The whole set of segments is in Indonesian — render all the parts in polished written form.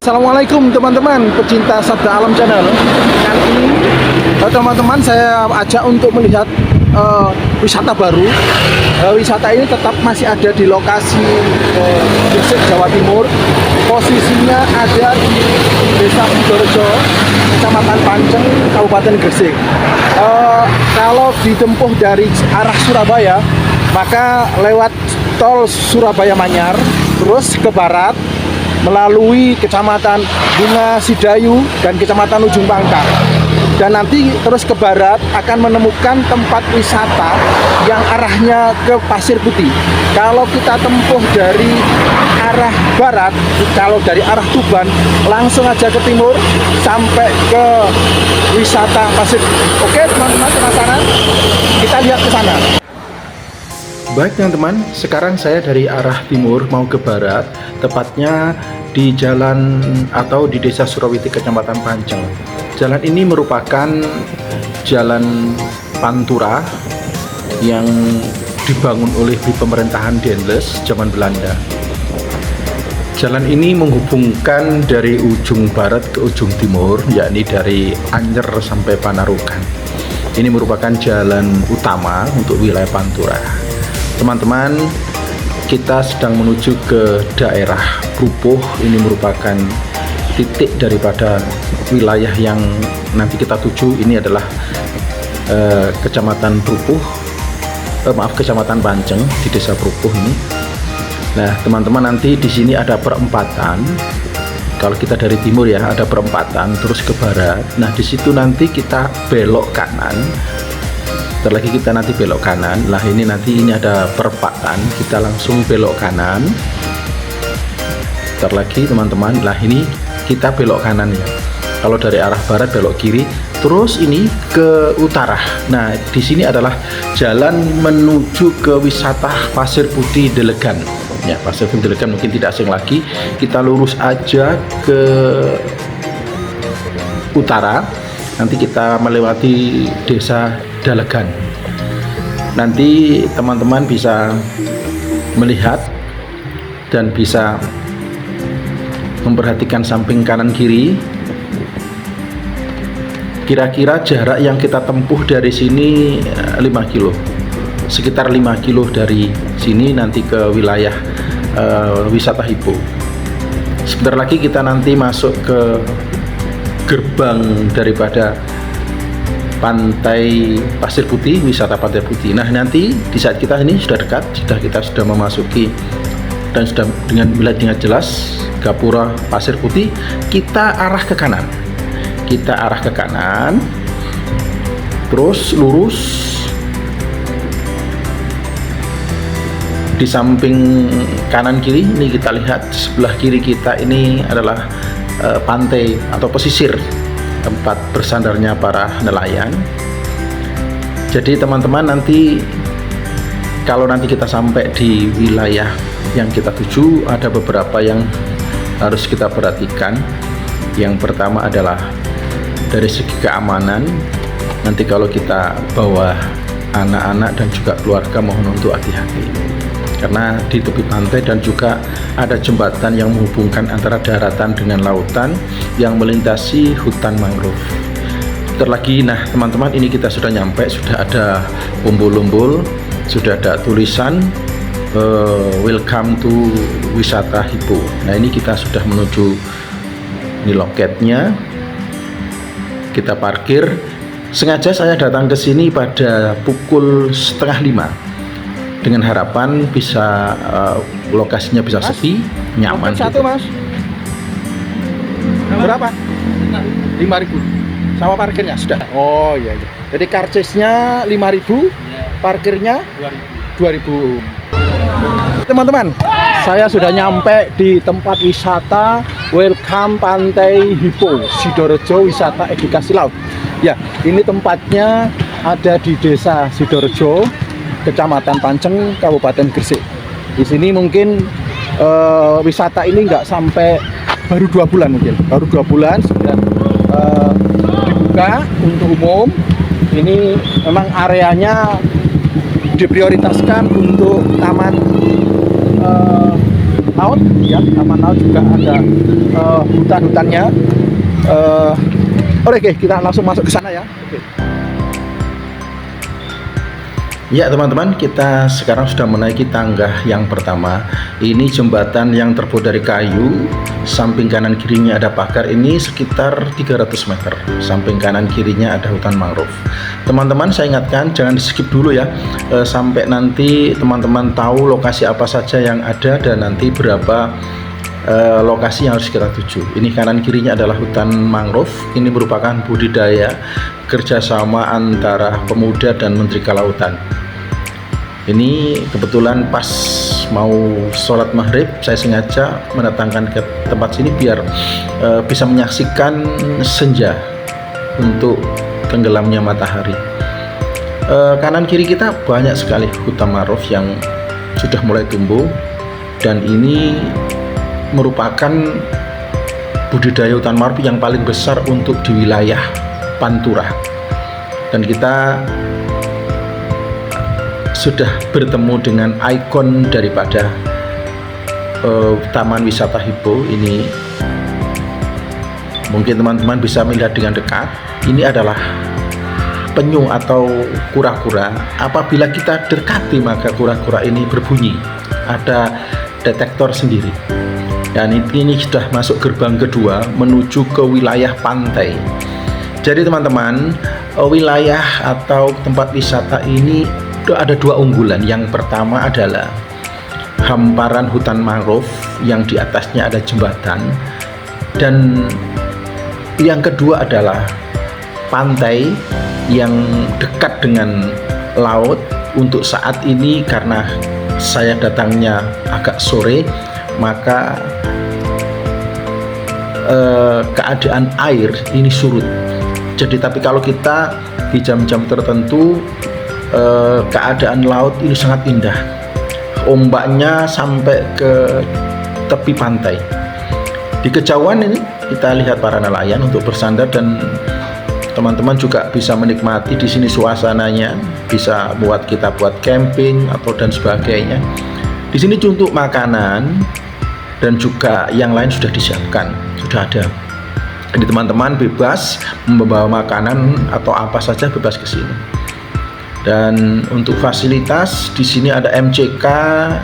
Assalamualaikum teman-teman pecinta Sabda Alam Channel. Kali ini teman-teman saya ajak untuk melihat wisata baru. Wisata ini tetap masih ada di lokasi Gresik, Jawa Timur. Posisinya ada di Desa Sidorejo, Kecamatan Panceng, Kabupaten Gresik. Kalau ditempuh dari arah Surabaya, maka lewat tol Surabaya Manyar, terus ke barat melalui Kecamatan Bunga Sidayu dan Kecamatan Ujung Pangkal, dan nanti terus ke barat akan menemukan tempat wisata yang arahnya ke Pasir Putih. Kalau kita tempuh dari arah barat, kalau dari arah Tuban langsung aja ke timur sampai ke wisata Pasir. Oke teman-teman, penasaran? Kita lihat ke sana. Baik teman-teman, sekarang saya dari arah timur mau ke barat, tepatnya di jalan atau di Desa Surawiti, Kecamatan Panceng. Jalan ini merupakan jalan Pantura yang dibangun oleh pemerintahan Denles zaman Belanda. Jalan ini menghubungkan dari ujung barat ke ujung timur, yakni dari Anyer sampai Panarukan. Ini merupakan jalan utama untuk wilayah Pantura. Teman-teman, kita sedang menuju ke daerah Prupuh. Ini merupakan titik daripada wilayah yang nanti kita tuju. Ini adalah Kecamatan Prupuh, Kecamatan Panceng di Desa Prupuh ini. Nah, teman-teman, nanti di sini ada perempatan. Kalau kita dari timur ya, ada perempatan terus ke barat. Nah, di situ nanti kita belok kanan. Setelah lagi kita nanti belok kanan. Lah ini nanti ini ada perempatan, kita langsung belok kanan. Setelah lagi teman-teman, lah ini kita belok kanan ya. Kalau dari arah barat belok kiri, terus ini ke utara. Nah, di sini adalah jalan menuju ke wisata Pasir Putih Delegan. Ya, Pasir Putih Delegan mungkin tidak asing lagi. Kita lurus aja ke utara. Nanti kita melewati Desa Dalegan. Nanti teman-teman bisa melihat dan bisa memperhatikan samping kanan kiri. Kira-kira jarak yang kita tempuh dari sini 5 kilo. Sekitar 5 kilo dari sini nanti ke wilayah wisata Hipo. Sebentar lagi kita nanti masuk ke gerbang daripada Pantai Pasir Putih, wisata Pantai Putih. Nah, nanti di saat kita ini sudah dekat, kita sudah memasuki dan sudah melihat dengan jelas Gapura Pasir Putih, kita arah ke kanan. Kita arah ke kanan, terus lurus. Di samping kanan kiri ini kita lihat, sebelah kiri kita ini adalah pantai atau pesisir, tempat bersandarnya para nelayan. Jadi teman-teman, nanti kalau nanti kita sampai di wilayah yang kita tuju, ada beberapa yang harus kita perhatikan. Yang pertama adalah dari segi keamanan. Nanti kalau kita bawa anak-anak dan juga keluarga, mohon untuk hati-hati, karena di tepi pantai dan juga ada jembatan yang menghubungkan antara daratan dengan lautan yang melintasi hutan mangrove. Terlagi, nah teman-teman, ini kita sudah nyampe, sudah ada umbul-umbul, sudah ada tulisan welcome to wisata Hipo. Nah, ini kita sudah menuju ini loketnya. Kita parkir. Sengaja saya datang ke sini pada pukul 4:30 dengan harapan bisa lokasinya bisa sepi, nyaman. Satu, Mas. Berapa? 5.000. Sama parkirnya sudah. Oh iya. Jadi karcisnya 5.000, parkirnya 2.000. Teman-teman, saya sudah nyampe di tempat wisata Welcome Pantai Hipo Sidorejo, wisata edukasi laut. Ya, ini tempatnya ada di Desa Sidorejo, Kecamatan Panceng, Kabupaten Gresik. Di sini mungkin wisata ini nggak sampai, baru 2 bulan mungkin, baru 2 bulan sudah dibuka untuk umum. Ini memang areanya diprioritaskan untuk taman laut ya, taman laut juga ada hutan-hutannya. Oke, kita langsung masuk ke sana ya. Oke. Ya teman-teman, kita sekarang sudah menaiki tangga yang pertama. Ini jembatan yang terbuat dari kayu. Samping kanan kirinya ada pagar, ini sekitar 300 meter. Samping kanan kirinya ada hutan mangrove. Teman-teman, saya ingatkan jangan di skip dulu ya, sampai nanti teman-teman tahu lokasi apa saja yang ada dan nanti berapa lokasi yang harus kita tuju. Ini kanan kirinya adalah hutan mangrove. Ini merupakan budidaya kerjasama antara pemuda dan Menteri Kelautan. Ini kebetulan pas mau sholat maghrib, saya sengaja mendatangkan ke tempat sini biar bisa menyaksikan senja untuk tenggelamnya matahari. Kanan kiri kita banyak sekali hutan mangrove yang sudah mulai tumbuh, dan ini merupakan budidaya hutan mangrove yang paling besar untuk di wilayah Pantura. Dan kita sudah bertemu dengan ikon daripada Taman Wisata Hippo ini. Mungkin teman-teman bisa melihat dengan dekat. Ini adalah penyu atau kura-kura. Apabila kita dekati maka kura-kura ini berbunyi. Ada detektor sendiri. Dan ini sudah masuk gerbang kedua menuju ke wilayah pantai. Jadi teman-teman, wilayah atau tempat wisata ini ada dua unggulan. Yang pertama adalah hamparan hutan mangrove yang di atasnya ada jembatan, dan yang kedua adalah pantai yang dekat dengan laut. Untuk saat ini karena saya datangnya agak sore, maka keadaan air ini surut. Jadi tapi kalau kita di jam-jam tertentu, keadaan laut ini sangat indah. Ombaknya sampai ke tepi pantai. Di kejauhan ini kita lihat para nelayan untuk bersandar, dan teman-teman juga bisa menikmati di sini suasananya. Bisa kita buat camping atau dan sebagainya. Di sini untuk makanan dan juga yang lain sudah disiapkan, sudah ada. Jadi teman-teman bebas membawa makanan atau apa saja, bebas ke sini. Dan untuk fasilitas di sini ada MCK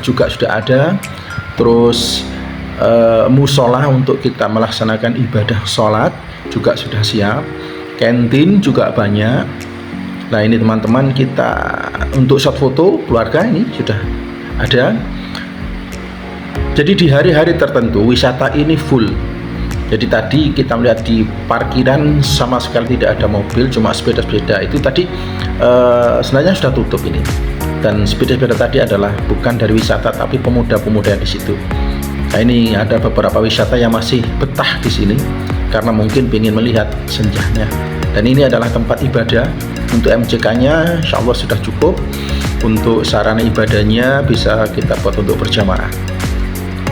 juga sudah ada, terus musola untuk kita melaksanakan ibadah sholat juga sudah siap, kantin juga banyak. Nah ini teman-teman, kita untuk shot foto keluarga ini sudah ada. Jadi di hari-hari tertentu wisata ini full. Jadi tadi kita melihat di parkiran sama sekali tidak ada mobil, cuma sepeda-sepeda. Itu tadi sebenarnya sudah tutup ini. Dan sepeda-sepeda tadi adalah bukan dari wisata, tapi pemuda-pemuda di situ. Nah ini ada beberapa wisata yang masih betah di sini karena mungkin ingin melihat senjanya. Dan ini adalah tempat ibadah. Untuk MCK-nya insya Allah sudah cukup. Untuk sarana ibadahnya bisa kita buat untuk berjamaah.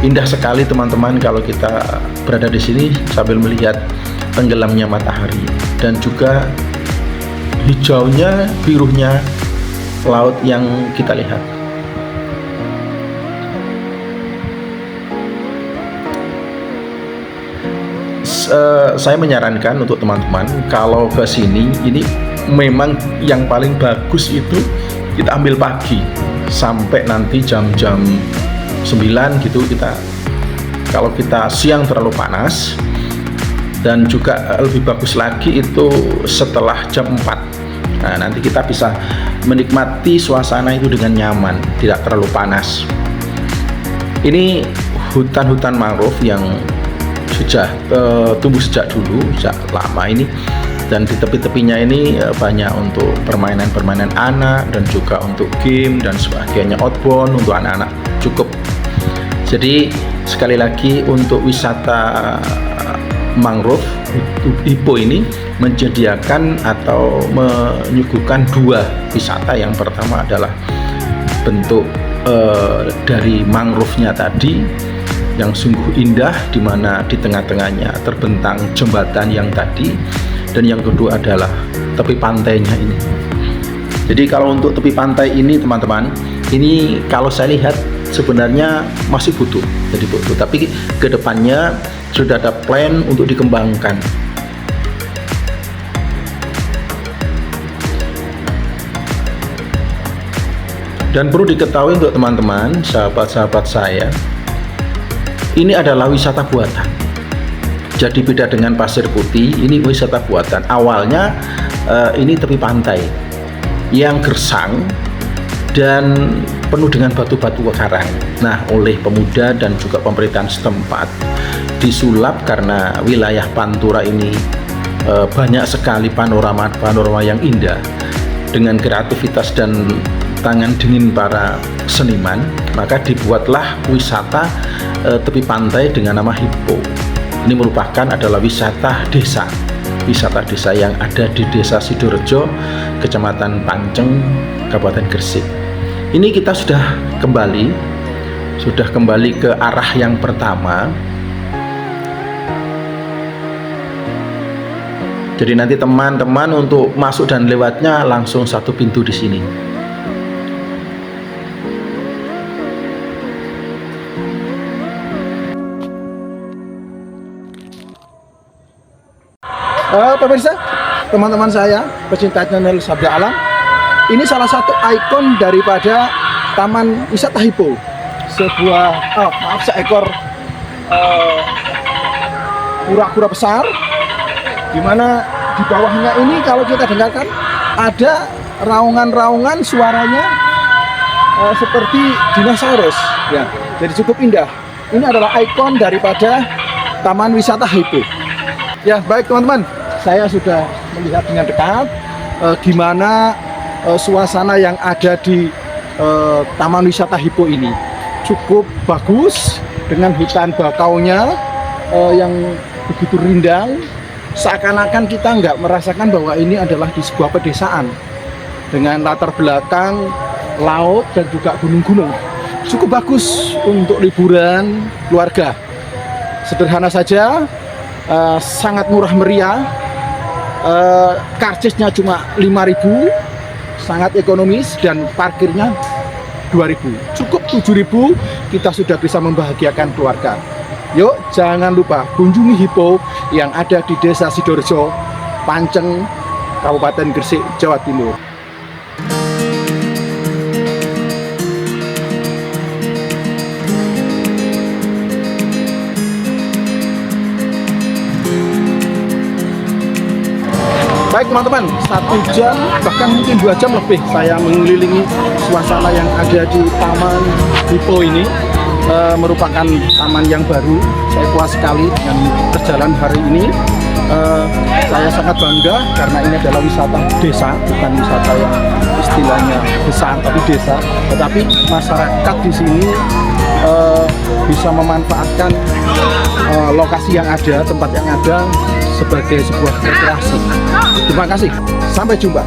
Indah sekali teman-teman kalau kita berada di sini sambil melihat tenggelamnya matahari dan juga hijaunya, birunya laut yang kita lihat. Saya menyarankan untuk teman-teman kalau ke sini, ini memang yang paling bagus itu kita ambil pagi sampai nanti jam-jam 9 gitu. Kalau kita siang terlalu panas, dan juga lebih bagus lagi itu setelah jam 4. Nah nanti kita bisa menikmati suasana itu dengan nyaman, tidak terlalu panas. Ini hutan-hutan mangrove yang sudah tumbuh sejak dulu, sejak lama ini. Dan di tepi-tepinya ini banyak untuk permainan-permainan anak dan juga untuk game dan sebagainya, outbound untuk anak-anak cukup. Jadi sekali lagi untuk wisata mangrove Hippo ini menyediakan atau menyuguhkan dua wisata. Yang pertama adalah bentuk dari mangrove-nya tadi yang sungguh indah, di mana di tengah-tengahnya terbentang jembatan yang tadi, dan yang kedua adalah tepi pantainya ini. Jadi kalau untuk tepi pantai ini teman-teman, ini kalau saya lihat sebenarnya masih butuh, jadi butuh. Tapi kedepannya sudah ada plan untuk dikembangkan. Dan perlu diketahui untuk teman-teman, sahabat-sahabat saya, ini adalah wisata buatan. Jadi beda dengan pasir putih, ini wisata buatan. Awalnya ini tepi pantai yang gersang dan penuh dengan batu-batu karang. Nah, oleh pemuda dan juga pemerintahan setempat disulap karena wilayah Pantura ini banyak sekali panorama yang indah. Dengan kreativitas dan tangan dingin para seniman, maka dibuatlah wisata tepi pantai dengan nama Hippo. Ini merupakan adalah wisata desa yang ada di Desa Sidorejo, Kecamatan Panceng, Kabupaten Gresik. Ini kita sudah kembali ke arah yang pertama. Jadi nanti teman-teman untuk masuk dan lewatnya langsung satu pintu di sini. Pemirsa, teman-teman saya, pecinta channel Sabda Alam, ini salah satu ikon daripada Taman Wisata Hippo. Seekor kura-kura besar, di mana di bawahnya ini kalau kita dengarkan ada raungan-raungan suaranya seperti dinosaurus. Ya, jadi cukup indah. Ini adalah ikon daripada Taman Wisata Hippo. Ya, baik teman-teman, saya sudah melihat dengan dekat gimana suasana yang ada di Taman Wisata Hippo ini. Cukup bagus dengan hutan bakaunya yang begitu rindang. Seakan-akan kita nggak merasakan bahwa ini adalah di sebuah pedesaan dengan latar belakang laut dan juga gunung-gunung. Cukup bagus untuk liburan keluarga. Sederhana saja. Sangat murah meriah, karcisnya cuma 5.000, sangat ekonomis, dan parkirnya 2.000, cukup 7.000 kita sudah bisa membahagiakan keluarga. Yuk, jangan lupa kunjungi Hippo yang ada di Desa Sidorejo, Panceng, Kabupaten Gresik, Jawa Timur. Baik teman-teman, 1 jam bahkan mungkin 2 jam lebih saya mengelilingi suasana yang ada di Taman Hippo ini. Merupakan taman yang baru. Saya puas sekali dengan perjalanan hari ini. Saya sangat bangga karena ini adalah wisata desa, bukan wisata yang istilahnya besar tapi desa. Tetapi masyarakat di sini bisa memanfaatkan lokasi yang ada, tempat yang ada sebagai sebuah rekreasi. Terima kasih, sampai jumpa.